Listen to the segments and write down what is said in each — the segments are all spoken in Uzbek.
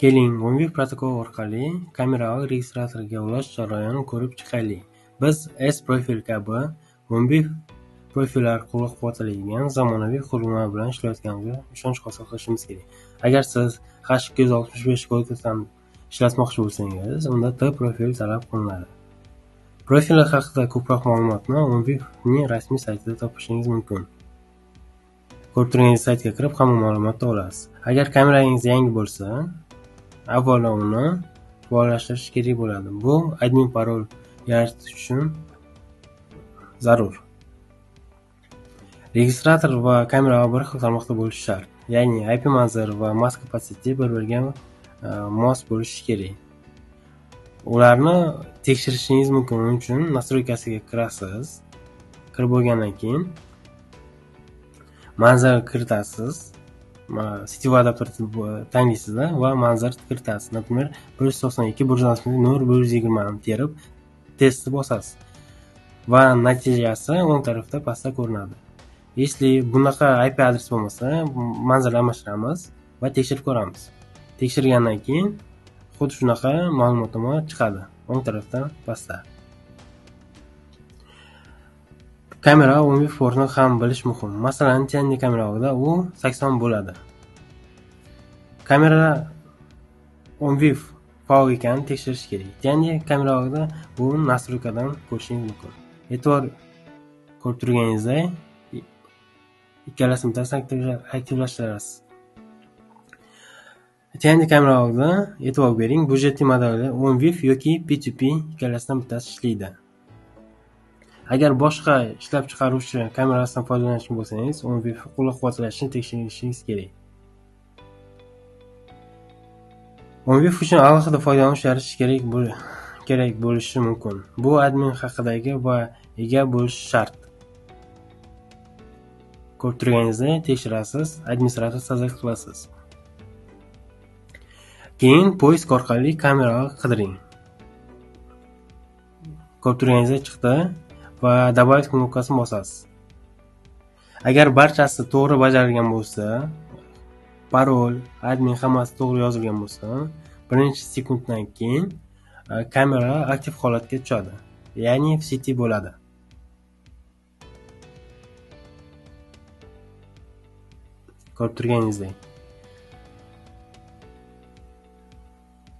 Keling, Mo'nvif protokol orqali kameraviy registratorga ulash jarayonini ko'rib chiqaylik. Biz S-profil kabi Mo'nvif profillar qo'llab-quvvatlanadigan zamonaviy qurilmalar bilan ishlayotganimizga ishonch hosil qilishimiz kerak. Agar siz H265 koddan ishlatmoqchi bo'lsangiz, unda T-profil talab qilinadi. Profillar haqida ko'proq ma'lumotni Mo'nvifning rasmiy saytida topishingiz mumkin. Ko'rib turganingiz saytga kirib, hamma ma'lumotni olasiz. Agar kamerangiz yangi bo'lsa, avvalo uni faollashtirish kerak bo'ladi. Bu admin parol yaratish uchun zarur. Registrator va kamera bir xil tarmoqda bo'lishi shart. Ya'ni IP manzil va mask kapasiteti bir-biriga mos bo'lishi kerak. Ularni tekshirishingiz mumkin. Uning uchun nastroykasiga kirasiz. Kirib bo'lgandan keyin manzil kiritasiz. Setivoy adapterni tanlaysiz va manzil kiritasiz. Например, 192.160.0.120 ni terib testni bosasiz. Va natijasi o'ng tarafda pastda ko'rinadi. Если bunaqa IP adres bo'lmasa, manzil almashtiramiz va tekshirib ko'ramiz. Tekshirgandan keyin xuddi shunaqa ma'lumotnoma chiqadi o'ng tarafda pastda. Kamera Mo'nvif portini ham bilish muhim. Masalan, Tianli kamerada u 80 bo'ladi. Kamera Mo'nvif faol ekanini tekshirish kerak. Tianli kamerada bu nastroykadan ko'rishingiz mumkin. E'tibor ko'rib turganingizdek, ikkalasini aktivlashtirasiz. Tianli kamerada e'tibor bering, budjetli modeli Mo'nvif yoki P2P ikkalasidan bittasi ishlaydi. Agar boshqa ishlab chiqaruvchi kamerasidan foydalanishni bo'lsangiz, Mo'nvif qo'llab-quvvatlashni tekshirishingiz kerak. Mo'nvif uchun alohida foydalanish yaratish kerak bo'lishi mumkin. Bu admin haqidagi va ega bo'lish shart. Ko'rib turganingizdek, tekshirasiz, administrator tasdiq qilasiz. Keyin poisk orqali kamera qidiring. Ko'rib turganingizdek chiqdi va добавить knopkasini bosasiz. Agar barchasi to'g'ri bajarilgan bo'lsa, parol, admin hammasi to'g'ri yozilgan bo'lsa, birinchi sekunddan keyin kamera aktiv holatga tushadi. Ya'ni в сети bo'ladi. Ko'rib turganingizdek.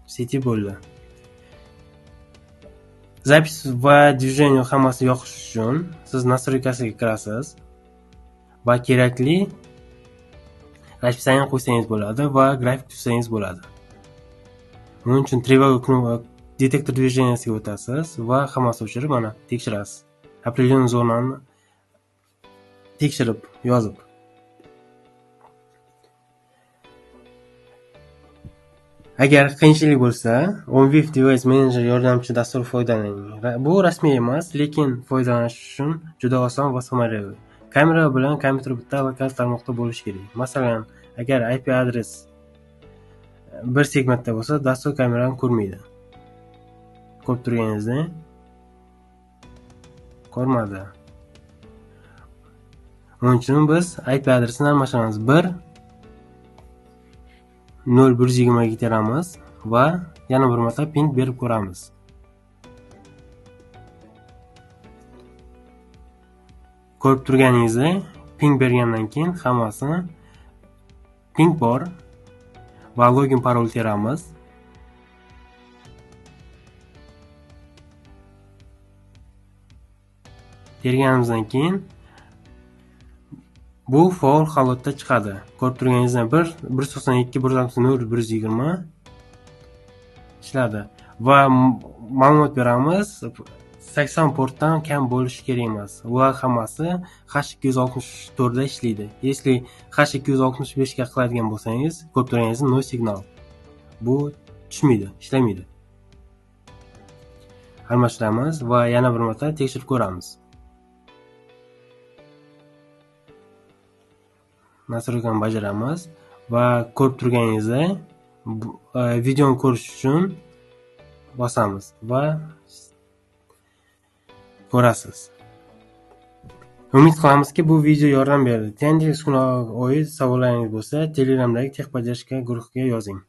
В сети bo'ldi. Zapis va движение hammasi yoqish uchun siz nastroykasiga kirasiz va kerakli raspисание qo'ysangiz bo'ladi va grafik tuzsangiz bo'ladi. Buning uchun тревога detektor движенияsiga o'tasiz va hammasi o'chirib, mana tekshirasiz. Определенный zonani tekshirib yozib. Agar qiyinchilik bo'lsa, Mo'nvif Device Manager yordamchi dastur foydalaning. Bu rasmiy emas, lekin foydalanish uchun juda oson va samarali. Kamera bilan kompyuter bitta lokal tarmoqda bo'lishi kerak. Masalan, agar IP adres bir segmentda bo'lsa, dastur kamerani ko'rmaydi. Ko'rib turganingizdek, ko'rmadi. Uning uchun biz IP adresini almashtiramiz. 1.0.120 ga teramiz va yana bir marta ping berib ko'ramiz. Ko'rib turganingizdek, ping bergandan keyin hammasini ping bor va login parol teramiz. Terganimizdan keyin bu faol holatda chiqadi. Ko'rib turganingizdek 192.160.120 ishladi va ma'lumot beramiz. 80 portdan kam bo'lishi kerak emas. Ular hammasi H264 da ishlaydi. Если H265 ga qiladigan bo'lsangiz, ko'rib turganingizdek no signal. Bu tushmaydi, ishlamaydi. Almashtiramiz va yana bir marta tekshirib ko'ramiz. Nastroykani bajaramiz va ko'rib turganingizdek videoni ko'rish uchun bosamiz va ko'rasiz. Umid qilamizki, bu video yordam berdi. Tianli uskunaga oid savollaringiz bo'lsa, Telegramdagi texpodдержка guruhiga yozing.